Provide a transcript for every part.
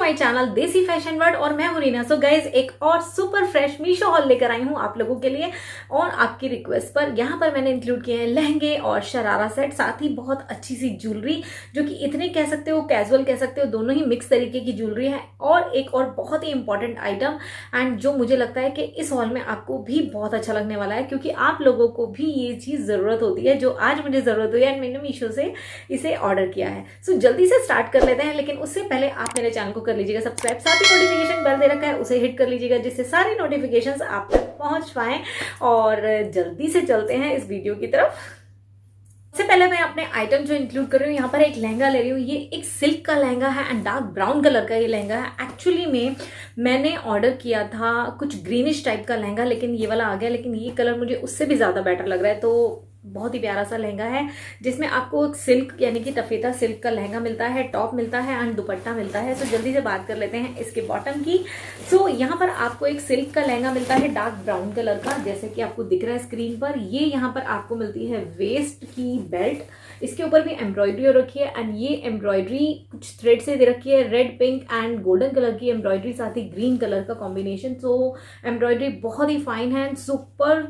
My channel देसी fashion world और मैं हूं रीना। सो गाइज एक और सुपर फ्रेश मीशो हॉल लेकर आई हूं आप लोगों के लिए और आपकी रिक्वेस्ट पर। यहाँ पर मैंने इंक्लूड किए हैं लहंगे और शरारा सेट, साथ ही बहुत अच्छी सी ज्वेलरी जो कि इतने कह सकते हो कैजुअल कह सकते हो, दोनों ही मिक्स तरीके की ज्वेलरी है। और एक और बहुत ही इंपॉर्टेंट आइटम एंड जो मुझे लगता है कि इस हॉल में आपको भी बहुत अच्छा लगने वाला है, क्योंकि आप लोगों को भी ये चीज जरूरत होती है जो आज मुझे जरूरत हुई है एंड मैंने मीशो से इसे ऑर्डर किया है। सो जल्दी से स्टार्ट कर लेते हैं, लेकिन उससे पहले आप मेरे चैनल को कर लीजिएगा सब्सक्राइब, साथ ही नोटिफिकेशन बेल दे रखा है उसे हिट कर लीजिएगा जिससे सारी नोटिफिकेशंस आप तक पहुंच पाएं। और जल्दी से चलते हैं इस वीडियो की तरफ। सबसे पहले मैं अपने आइटम जो इंक्लूड कर रही हूँ, यहाँ पर एक लहंगा ले रही हूँ। ये एक सिल्क का लहंगा है एंड डार्क ब्राउन कलर का ये लहंगा है। एक्चुअली में मैंने ऑर्डर किया था कुछ ग्रीनिश टाइप का लहंगा, लेकिन ये वाला आ गया, लेकिन ये कलर मुझे उससे भी ज्यादा बेटर लग रहा है। तो बहुत ही प्यारा सा लहंगा है जिसमें आपको सिल्क यानी कि टफेता सिल्क का लहंगा मिलता है, टॉप मिलता है एंड दुपट्टा मिलता है। सो जल्दी से बात कर लेते हैं इसके बॉटम की। सो यहाँ पर आपको एक सिल्क का लहंगा मिलता है डार्क ब्राउन कलर का, जैसे कि आपको दिख रहा है स्क्रीन पर। ये यहाँ पर आपको मिलती है वेस्ट की बेल्ट, इसके ऊपर भी एम्ब्रॉयडरी हो रखी है एंड ये एम्ब्रॉयडरी कुछ थ्रेड से दे रखी है, red pink and golden colour की एम्ब्रॉयडरी, साथ ही ग्रीन कलर का कॉम्बिनेशन। सो एम्ब्रॉयडरी बहुत ही फाइन है एंड सुपर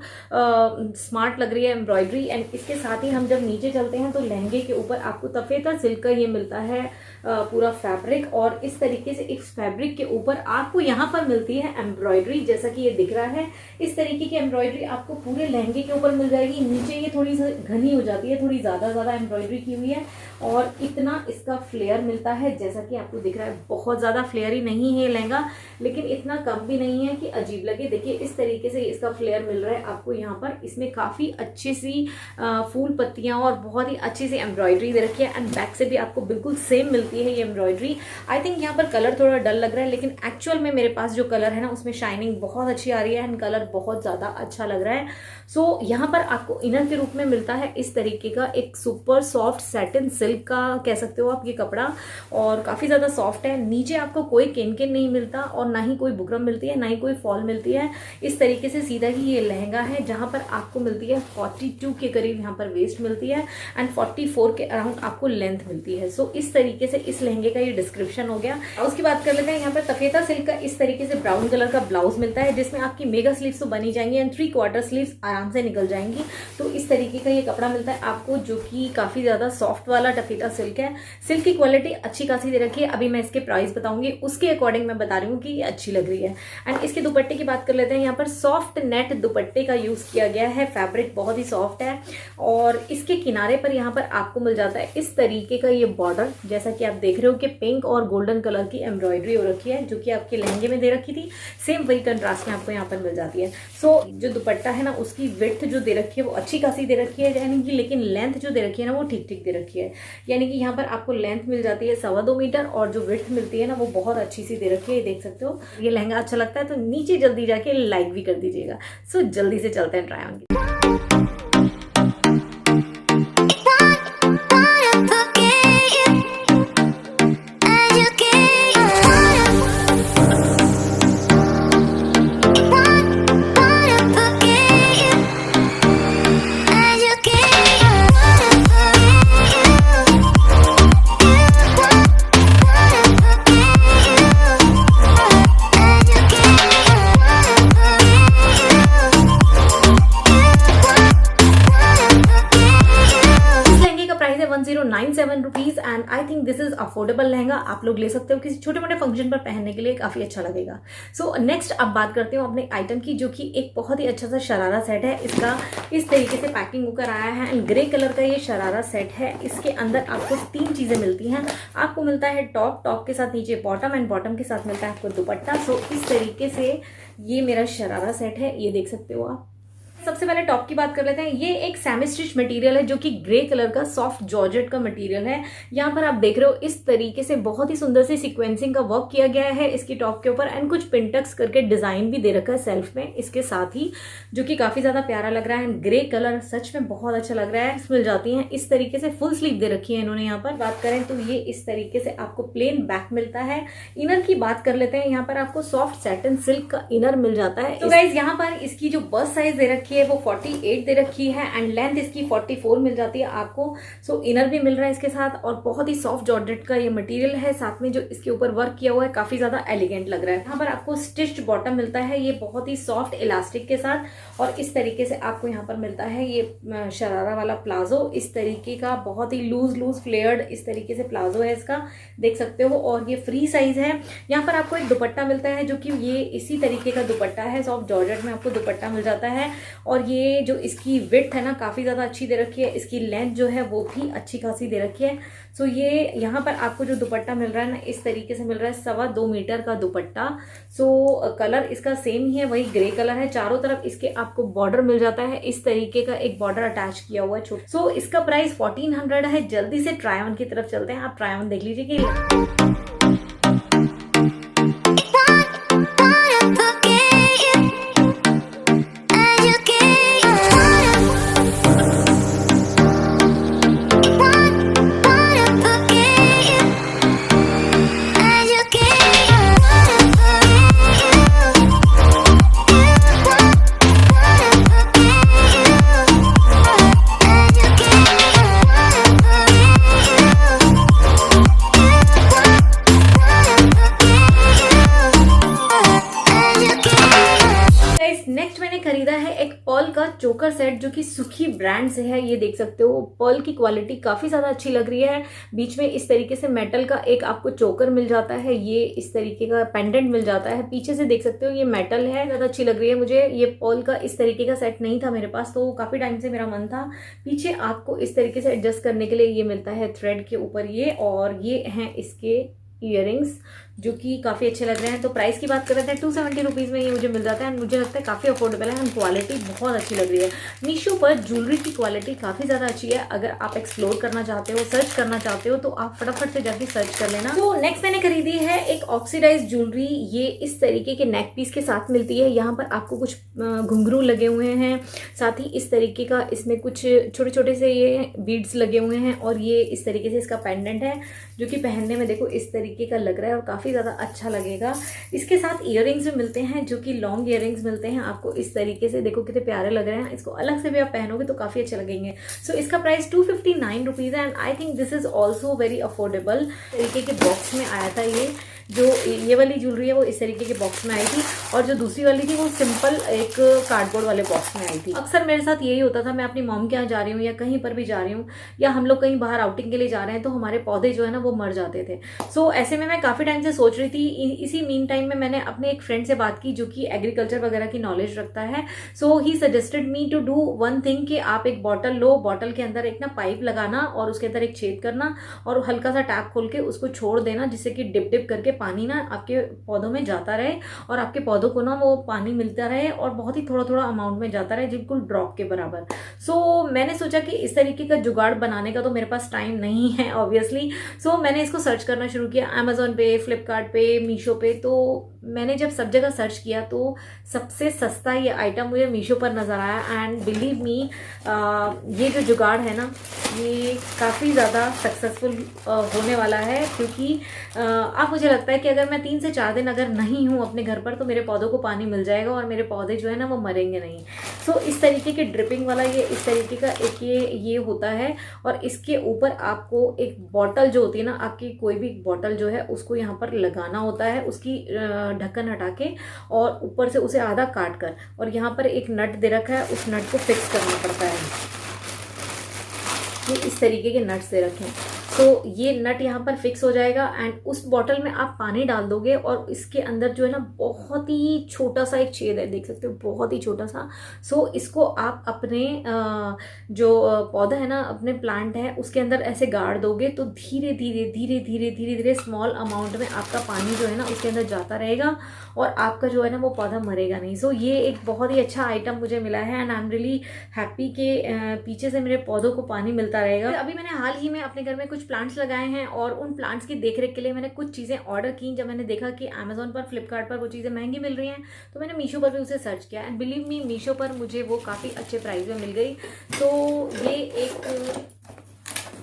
स्मार्ट लग रही है एम्ब्रॉयडरी। एंड इसके साथ ही हम जब नीचे चलते हैं तो लहंगे के ऊपर आपको तफेता सिल्क का ये मिलता है पूरा फैब्रिक, और इस तरीके से इस फैब्रिक के ऊपर आपको यहाँ पर मिलती है एम्ब्रॉयडरी, जैसा कि ये दिख रहा है। इस तरीके की एम्ब्रॉयडरी आपको पूरे लहंगे के ऊपर मिल जाएगी। नीचे ये थोड़ी सी घनी हो जाती है, थोड़ी ज्यादा एम्ब्रॉयडरी की हुई है और इतना इसका फ्लेयर मिलता है, जैसा कि आपको दिख रहा है। बहुत ज्यादा फ्लेयरी नहीं है लहंगा, लेकिन इतना कम भी नहीं है कि अजीब लगे। देखिए इस तरीके से इसका फ्लेयर मिल रहा है आपको यहाँ पर। इसमें काफी अच्छी सी फूल पत्तियां और बहुत ही अच्छी सी एम्ब्रॉयडरी दे रखी है एंड बैक से भी आपको बिल्कुल सेम मिलती है ये एम्ब्रॉयडरी। आई थिंक यहाँ पर कलर थोड़ा डल लग रहा है, लेकिन एक्चुअल में मेरे पास जो कलर है ना उसमें शाइनिंग बहुत अच्छी आ रही है एंड कलर बहुत ज्यादा अच्छा लग रहा है। सो यहाँ पर आपको इनर के रूप में मिलता है इस तरीके का एक सुपर सॉफ्ट सैटिन सिल्क का कह सकते हो आप ये कपड़ा, और काफी ज्यादा सॉफ्ट है। नीचे आपको कोई केन नहीं मिलता और ना ही कोई बुकरम मिलती है, ना ही कोई फॉल मिलती है। इस तरीके से सीधा ही ये लहंगा है, जहां पर आपको मिलती है 42 के करीब यहाँ पर वेस्ट मिलती है एंड 44 के अराउंड आपको लेंथ मिलती है। सो इस तरीके से इस लहंगे का ये डिस्क्रिप्शन हो गया। उसकी बात कर लेते हैं। यहाँ पर तफेता सिल्क का इस तरीके से ब्राउन कलर का ब्लाउज मिलता है, जिसमें आपकी मेगा स्लीव्स तो बनी जाएंगी एंड 3/4 स्लीव्स आराम से निकल जाएंगी। तो इस तरीके का ये कपड़ा मिलता है आपको, जो कि काफी ज्यादा सॉफ्ट वाला टफेता सिल्क है। सिल्क की क्वालिटी अच्छी खासी दे रखी है। अभी मैं इसके प्राइस बताऊंगी, उसके अकॉर्डिंग मैं बता रही हूँ कि ये अच्छी लग रही है। एंड इसके दुपट्टे की बात कर लेते हैं। यहाँ पर सॉफ्ट नेट दुपट्टे का यूज किया गया है, फैब्रिक बहुत ही सॉफ्ट है और इसके किनारे पर यहाँ पर आपको मिल जाता है इस तरीके का ये बॉर्डर, जैसा कि आप देख रहे हो कि पिंक और गोल्डन कलर की एम्ब्रॉयडरी हो रखी है, जो कि आपके लहंगे में दे रखी थी। सेम वही कंट्रास्ट में आपको यहाँ पर मिल जाती है। सो जो दुपट्टा है ना उसकी विड्थ जो दे रखी है वो अच्छी खासी दे रखी है, यानी कि, लेकिन लेंथ जो दे रखी है ना वो ठीक ठीक दे रखी है। यानी कि यहाँ पर आपको लेंथ मिल जाती है 2.25 मीटर और जो विड्थ मिलती है ना वो बहुत अच्छी सी दे रखी है। देख सकते हो ये लहंगा अच्छा लगता है तो नीचे जल्दी जाके लाइक भी कर दीजिएगा। सो जल्दी से चलते हैं ट्राई ऑन की। ₹1097 and I think this is affordable lehenga. आप लोग ले सकते हो, किसी छोटे मोटे फंक्शन पर पहनने के लिए काफी अच्छा लगेगा। सो नेक्स्ट अब बात करते हो अपने आइटम की, जो कि एक बहुत ही अच्छा सा शरारा सेट है। इसका इस तरीके से पैकिंग होकर आया है एंड ग्रे कलर का ये शरारा सेट है। इसके अंदर आपको 3 चीजें मिलती हैं। आपको मिलता है टॉप के साथ नीचे बॉटम एंड बॉटम के साथ मिलता है आपको दुपट्टा। सो इस तरीके से ये मेरा शरारा सेट है, ये देख सकते हो आप। सबसे पहले टॉप की बात कर लेते हैं। ये एक सेमी स्टिच मटेरियल है, जो कि ग्रे कलर का सॉफ्ट जॉर्जेट का मटेरियल है। यहाँ पर आप देख रहे हो इस तरीके से बहुत ही सुंदर सी सीक्वेंसिंग का वर्क किया गया है इसकी टॉप के ऊपर एंड कुछ पिंटक्स करके डिजाइन भी दे रखा है सेल्फ में इसके साथ ही, जो कि काफी ज्यादा प्यारा लग रहा है। ग्रे कलर सच में बहुत अच्छा लग रहा है। मिल जाती है इस तरीके से फुल स्लीव दे रखी है इन्होंने। यहाँ पर बात करें तो ये इस तरीके से आपको प्लेन बैक मिलता है। इनर की बात कर लेते हैं। यहाँ पर आपको सॉफ्ट सैटिन सिल्क का इनर मिल जाता है। तो गाइज यहाँ पर इसकी जो बस्ट साइज दे रखी रखी है वो 48 दे रखी है एंड लेंथ इसकी 44 मिल जाती है आपको। सो इनर भी मिल रहा है इसके साथ और बहुत ही सॉफ्ट जॉर्जेट का ये मटेरियल है। साथ में जो इसके ऊपर वर्क किया हुआ है काफी ज्यादा एलिगेंट लग रहा है। यहाँ पर आपको स्टिच्ड बॉटम मिलता है ये बहुत ही सॉफ्ट इलास्टिक के साथ और इस तरीके से आपको यहाँ पर मिलता है ये शरारा वाला प्लाजो। इस तरीके का बहुत ही लूज फ्लेयर्ड इस तरीके से प्लाजो है इसका, देख सकते हो। और ये फ्री साइज है। यहाँ पर आपको एक दुपट्टा मिलता है जो कि ये इसी तरीके का दुपट्टा है, सॉफ्ट जॉर्जेट में आपको दुपट्टा मिल जाता है। और ये जो इसकी विड्थ है ना काफी ज्यादा अच्छी दे रखी है, इसकी लेंथ जो है वो भी अच्छी खासी दे रखी है। सो ये यहाँ पर आपको जो दुपट्टा मिल रहा है ना इस तरीके से मिल रहा है 2.25 मीटर का दुपट्टा। सो कलर इसका सेम ही है, वही ग्रे कलर है। चारों तरफ इसके आपको बॉर्डर मिल जाता है, इस तरीके का एक बॉर्डर अटैच किया हुआ है छोटा। सो इसका प्राइस 1400 है। जल्दी से ट्राई ऑन की तरफ चलते हैं, आप ट्राई ऑन देख लीजिए कि खरीदा है एक पर्ल का चोकर सेट जो कि सुखी ब्रांड से है। ये देख सकते हो पर्ल की क्वालिटी काफी ज्यादा अच्छी लग रही है। बीच में इस तरीके से मेटल का एक आपको चोकर मिल जाता है, ये इस तरीके का पेंडेंट मिल जाता है। पीछे से देख सकते हो ये मेटल है, ज्यादा अच्छी लग रही है मुझे। ये पर्ल का इस तरीके का सेट नहीं था मेरे पास, तो काफी टाइम से मेरा मन था। पीछे आपको इस तरीके से एडजस्ट करने के लिए ये मिलता है थ्रेड के ऊपर ये, और ये हैं इसके ईयरिंग्स जो कि काफ़ी अच्छे लग रहे हैं। तो प्राइस की बात कर रहे थे 270 रुपीज़ में ये मुझे मिल जाता है एंड मुझे लगता है काफ़ी अफोर्डेबल है एंड क्वालिटी बहुत अच्छी लग रही है। मीशो पर ज्वेलरी की क्वालिटी काफ़ी ज़्यादा अच्छी है। अगर आप एक्सप्लोर करना चाहते हो, सर्च करना चाहते हो तो आप फटाफट से जाके सर्च कर लेना। तो नेक्स्ट मैंने खरीदी है एक ऑक्सीडाइज ज्वेलरी। ये इस तरीके के नेक पीस के साथ मिलती है। यहाँ पर आपको कुछ घुंघरू लगे हुए हैं, साथ ही इस तरीके का इसमें कुछ छोटे छोटे से ये बीड्स लगे हुए हैं और ये इस तरीके से इसका पेंडेंट है जो कि पहनने में देखो इस तरीके का लग रहा है और काफ़ी ज़्यादा अच्छा लगेगा। इसके साथ ईयरिंग्स भी मिलते हैं जो कि लॉन्ग ईयरिंग्स मिलते हैं आपको इस तरीके से, देखो कितने प्यारे लग रहे हैं। इसको अलग से भी आप पहनोगे तो काफ़ी अच्छे लगेंगे। सो इसका प्राइस 259 रुपीज़ है and I think this is also very affordable. तरीके के बॉक्स में आया था ये, जो ये वाली ज्वेलरी है वो इस तरीके के बॉक्स में आई थी और जो दूसरी वाली थी वो सिंपल एक कार्डबोर्ड वाले बॉक्स में आई थी। अक्सर मेरे साथ यही होता था, मैं अपनी मॉम के यहाँ जा रही हूँ या कहीं पर भी जा रही हूँ या हम लोग कहीं बाहर आउटिंग के लिए जा रहे हैं तो हमारे पौधे जो है ना वो मर जाते थे। सो ऐसे में मैं काफ़ी टाइम से सोच रही थी। इसी मीन टाइम में मैंने अपने एक फ्रेंड से बात की जो कि एग्रीकल्चर वगैरह की नॉलेज रखता है। So he suggested me to do one thing कि आप एक बॉटल लो, बॉटल के अंदर एक ना पाइप लगाना और उसके अंदर एक छेद करना और हल्का सा टैप खोल के उसको छोड़ देना जिससे कि डिप डिप करके पानी ना आपके पौधों में जाता रहे और आपके पौधों को ना वो पानी मिलता रहे और बहुत ही थोड़ा थोड़ा अमाउंट में जाता रहे, बिल्कुल ड्रॉप के बराबर। सो मैंने सोचा कि इस तरीके का जुगाड़ बनाने का तो मेरे पास टाइम नहीं है ऑब्वियसली। सो मैंने इसको सर्च करना शुरू किया अमेजोन पे, फ्लिपकार्ट पे, मीशो पे। तो मैंने जब सब जगह सर्च किया तो सबसे सस्ता ये आइटम मुझे मीशो पर नज़र आया एंड बिलीव मी ये जो जुगाड़ है ना ये काफ़ी ज़्यादा सक्सेसफुल होने वाला है, क्योंकि अब मुझे लगता है कि अगर मैं 3 से 4 दिन अगर नहीं हूँ अपने घर पर तो मेरे पौधों को पानी मिल जाएगा और मेरे पौधे जो है ना वो मरेंगे नहीं। सो इस तरीके के ड्रिपिंग वाला ये इस तरीके का एक ये होता है और इसके ऊपर आपको एक बॉटल जो होती है ना, आपकी कोई भी बॉटल जो है उसको यहाँ पर लगाना होता है, उसकी ढक्कन हटा के और ऊपर से उसे आधा काट कर, और यहाँ पर एक नट दे रखा है, उस नट को फिक्स करना पड़ता है। ये इस तरीके के नट्स दे रखे हैं। तो ये नट यहाँ पर फिक्स हो जाएगा एंड उस बॉटल में आप पानी डाल दोगे और इसके अंदर जो है ना बहुत ही छोटा सा एक छेद है, देख सकते हो बहुत ही छोटा सा। सो इसको आप अपने जो पौधा है ना, अपने प्लांट है उसके अंदर ऐसे गाड़ दोगे तो धीरे धीरे धीरे धीरे धीरे धीरे स्मॉल अमाउंट में आपका पानी जो है ना उसके अंदर जाता रहेगा और आपका जो है ना वो पौधा मरेगा नहीं। सो ये एक बहुत ही अच्छा आइटम मुझे मिला है and I am really happy के पीछे से मेरे पौधों को पानी मिलता रहेगा। अभी मैंने हाल ही में अपने घर में कुछ प्लांट्स लगाए हैं और उन प्लांट्स की देखरेख के लिए मैंने कुछ चीज़ें ऑर्डर की। जब मैंने देखा कि अमेजोन पर, फ्लिपकार्ट पर वो चीज़ें महंगी मिल रही हैं तो मैंने मीशो पर भी उसे सर्च किया एंड बिलीव मी मीशो पर मुझे वो काफ़ी अच्छे प्राइस में मिल गई। तो ये एक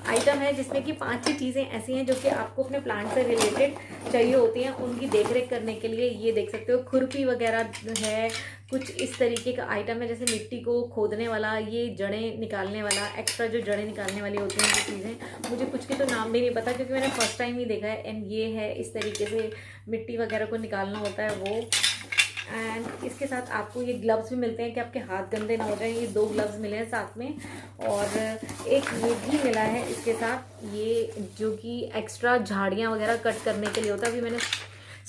आइटम है जिसमें कि 5-6 चीज़ें ऐसी हैं जो कि आपको अपने प्लांट से रिलेटेड चाहिए होती हैं उनकी देखरेख करने के लिए। ये देख सकते हो खुरपी वगैरह है, कुछ इस तरीके का आइटम है, जैसे मिट्टी को खोदने वाला, ये जड़ें निकालने वाला, एक्स्ट्रा जो जड़ें निकालने वाली होती हैं ये चीज़ें, मुझे कुछ के तो नाम भी नहीं पता क्योंकि मैंने फर्स्ट टाइम ही देखा है। एंड ये है इस तरीके से मिट्टी वगैरह को निकालना होता है वो। एंड इसके साथ आपको ये ग्लव्स भी मिलते हैं कि आपके हाथ गंदे ना हो जाएं। ये 2 ग्लव्स मिले हैं साथ में, और एक ये भी मिला है इसके साथ, ये जो कि एक्स्ट्रा झाड़ियाँ वगैरह कट करने के लिए होता है। अभी मैंने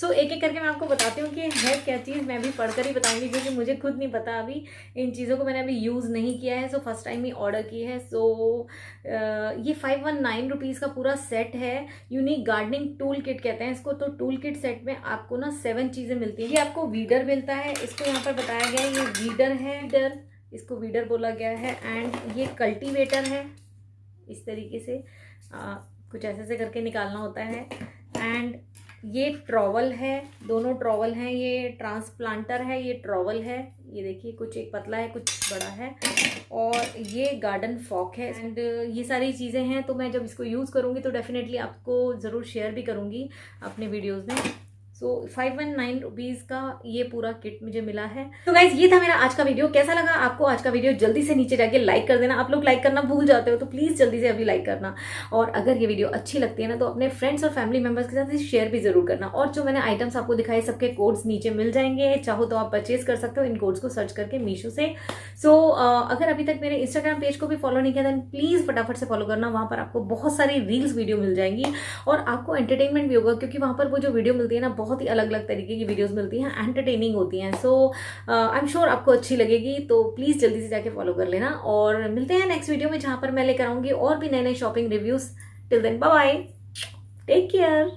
एक एक करके मैं आपको बताती हूँ कि है क्या चीज़, मैं भी पढ़कर ही बताऊंगी क्योंकि मुझे खुद नहीं पता, अभी इन चीज़ों को मैंने अभी यूज़ नहीं किया है। फर्स्ट टाइम ही ऑर्डर की है। ये 519 रुपीज़ का पूरा सेट है। यूनिक गार्डनिंग टूल किट कहते हैं इसको। तो टूल किट सेट में आपको ना 7 चीज़ें मिलती हैं। ये आपको वीडर मिलता है, इसको यहाँ पर बताया गया है ये वीडर है, इसको वीडर बोला गया है। एंड ये कल्टीवेटर है, इस तरीके से कुछ ऐसे करके निकालना होता है। एंड ये ट्रॉवल है, दोनों ट्रॉवल हैं। ये ट्रांसप्लांटर है, ये ट्रॉवल है, ये देखिए कुछ एक पतला है कुछ बड़ा है। और ये गार्डन फॉक है। एंड ये सारी चीज़ें हैं। तो मैं जब इसको यूज़ करूँगी तो डेफिनेटली आपको ज़रूर शेयर भी करूँगी अपने वीडियोज़ में। 519 रुपीज़ का ये पूरा किट मुझे मिला है। तो गाइज ये था मेरा आज का वीडियो। कैसा लगा आपको आज का वीडियो? जल्दी से नीचे जाके लाइक कर देना। आप लोग लाइक करना भूल जाते हो तो प्लीज़ जल्दी से अभी लाइक करना। और अगर ये वीडियो अच्छी लगती है ना तो अपने फ्रेंड्स और फैमिली मेंबर्स के साथ शेयर भी जरूर करना। और जो मैंने आइटम्स आपको दिखाए सबके कोड्स नीचे मिल जाएंगे, चाहो तो आप परचेज कर सकते हो इन कोड्स को सर्च करके मीशो से। अगर अभी तक मेरे इंस्टाग्राम पेज को भी फॉलो नहीं किया तो प्लीज़ फटाफट से फॉलो करना। वहाँ पर आपको बहुत सारी रील्स वीडियो मिल जाएंगी और आपको एंटरटेनमेंट भी होगा क्योंकि वहाँ पर वो जो वीडियो मिलती है ना बहुत ही अलग अलग तरीके की वीडियोस मिलती हैं, एंटरटेनिंग होती हैं। आई एम श्योर आपको अच्छी लगेगी। तो प्लीज़ जल्दी से जाके फॉलो कर लेना। और मिलते हैं नेक्स्ट वीडियो में जहाँ पर मैं लेकर आऊँगी और भी नए नए shopping reviews. Till then bye bye, take care.